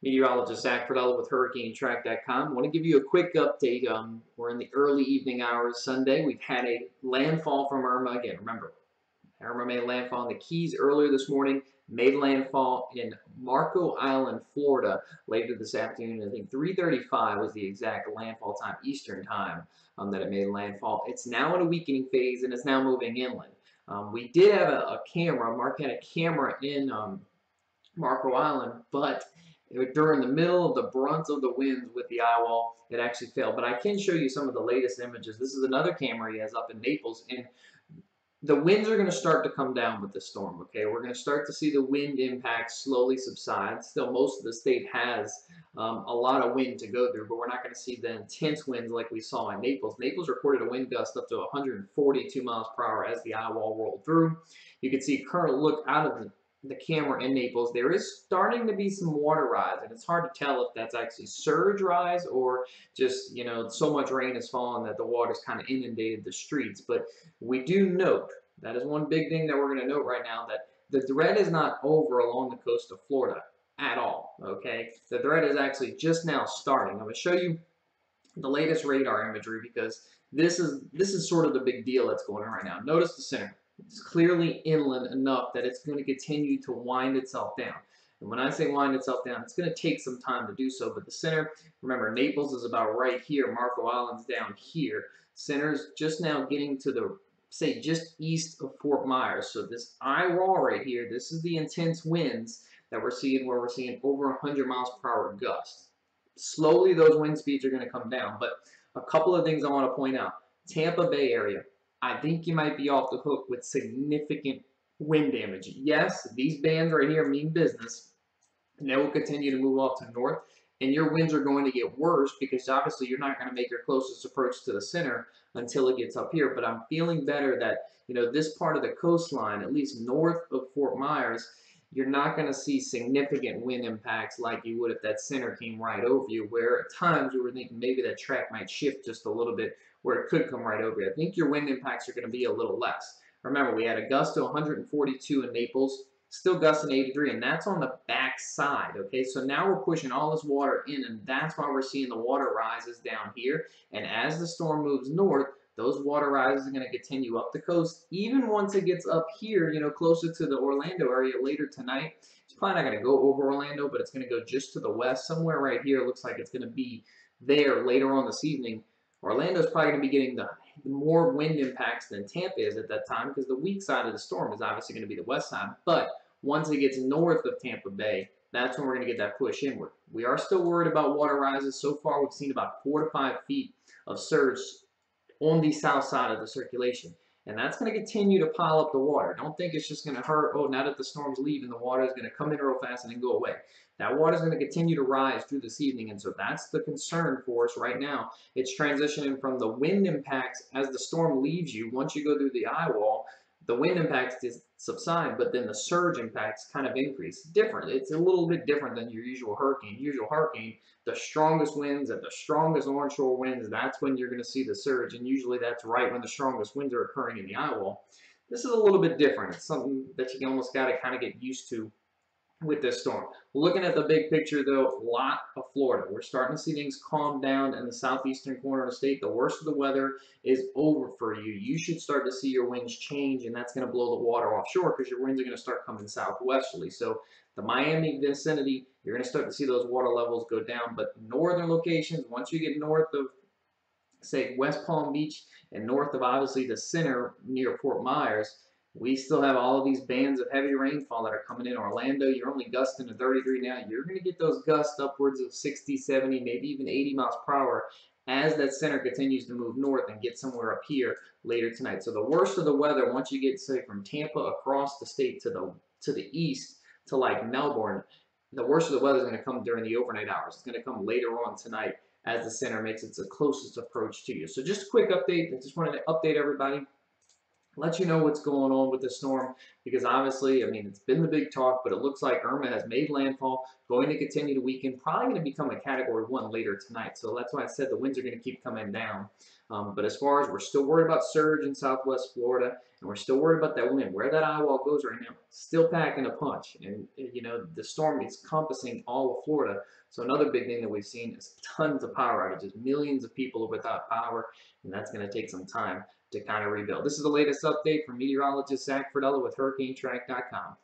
Meteorologist Zach Friedel with HurricaneTrack.com. I want to give you a quick update. We're in the early evening hours Sunday. We've had a landfall from Irma. Again, remember, Irma made landfall in the Keys earlier this morning, made landfall in Marco Island, Florida later this afternoon. I think 3:35 was the exact landfall time, Eastern time, that it made landfall. It's now in a weakening phase and it's now moving inland. We did have a camera. Mark had a camera in Marco Island, but during the middle of the brunt of the winds with the eye wall, it actually failed. But I can show you some of the latest images. This is another camera he has up in Naples, and the winds are going to start to come down with the storm, okay? We're going to start to see the wind impact slowly subside. Still, most of the state has a lot of wind to go through, but we're not going to see the intense winds like we saw in Naples. Naples recorded a wind gust up to 142 miles per hour as the eye wall rolled through. You can see current look out of the camera in Naples. There is starting to be some water rise, and it's hard to tell if that's actually surge rise or just, so much rain has fallen that the water's kind of inundated the streets. But we do note, that is one big thing that we're going to note right now, that the threat is not over along the coast of Florida at all, okay? The threat is actually just now starting. I'm going to show you the latest radar imagery because this is sort of the big deal that's going on right now. Notice the center. It's clearly inland enough that it's going to continue to wind itself down. And when I say wind itself down, it's going to take some time to do so. But the center, remember, Naples is about right here. Marco Island's down here. Center's just now getting to the, say, just east of Fort Myers. So this eye wall right here, this is the intense winds that we're seeing, where we're seeing over 100 miles per hour gusts. Slowly, those wind speeds are going to come down. But a couple of things I want to point out. Tampa Bay area, I think you might be off the hook with significant wind damage. Yes, these bands right here mean business, and they will continue to move off to north, and your winds are going to get worse because obviously you're not going to make your closest approach to the center until it gets up here. But I'm feeling better that, this part of the coastline, at least north of Fort Myers, you're not going to see significant wind impacts like you would if that center came right over you, where at times we were thinking maybe that track might shift just a little bit where it could come right over you. I think your wind impacts are going to be a little less. Remember, we had a gust to 142 in Naples, still gusting 83, and that's on the back side, okay? So now we're pushing all this water in, and that's why we're seeing the water rises down here. And as the storm moves north, those water rises are going to continue up the coast. Even once it gets up here, closer to the Orlando area later tonight, it's probably not going to go over Orlando, but it's going to go just to the west. Somewhere right here, it looks like it's going to be there later on this evening. Orlando's probably going to be getting the more wind impacts than Tampa is at that time, because the weak side of the storm is obviously going to be the west side. But once it gets north of Tampa Bay, that's when we're going to get that push inward. We are still worried about water rises. So far, we've seen about 4 to 5 feet of surge on the south side of the circulation. And that's going to continue to pile up the water. Don't think it's just going to hurt. Oh, now that the storm's leaving, the water is going to come in real fast and then go away. That water is going to continue to rise through this evening, and so that's the concern for us right now. It's transitioning from the wind impacts as the storm leaves you. Once you go through the eye wall, the wind impacts subside, but then the surge impacts kind of increase. Different. It's a little bit different than your usual hurricane. Usual hurricane, the strongest winds and the strongest onshore winds, that's when you're going to see the surge, and usually that's right when the strongest winds are occurring in the eye wall. This is a little bit different. It's something that you almost got to kind of get used to with this storm. Looking at the big picture, though, a lot of Florida. We're starting to see things calm down in the southeastern corner of the state. The worst of the weather is over for you. You should start to see your winds change, and that's going to blow the water offshore because your winds are going to start coming southwesterly. So the Miami vicinity, you're going to start to see those water levels go down. But northern locations, once you get north of, say, West Palm Beach and north of, obviously, the center near Fort Myers, we still have all of these bands of heavy rainfall that are coming in. Orlando, you're only gusting to 33 now. You're going to get those gusts upwards of 60, 70, maybe even 80 miles per hour as that center continues to move north and get somewhere up here later tonight. So the worst of the weather, once you get, say, from Tampa across the state to the east to like Melbourne, the worst of the weather is going to come during the overnight hours. It's going to come later on tonight as the center makes its closest approach to you. So just a quick update. I just wanted to update everybody, let you know what's going on with the storm. because obviously, I mean, it's been the big talk, but it looks like Irma has made landfall, going to continue to weaken, probably going to become a Category 1 later tonight. So that's why I said the winds are going to keep coming down. But as far as we're still worried about surge in Southwest Florida, and we're still worried about that wind, where that eye wall goes right now, still packing a punch. And, you know, the storm is encompassing all of Florida. So another big thing that we've seen is tons of power outages. Millions of people are without power, and that's going to take some time to kind of rebuild. This is the latest update from meteorologist Zach Friedella with HurricaneTrack.com.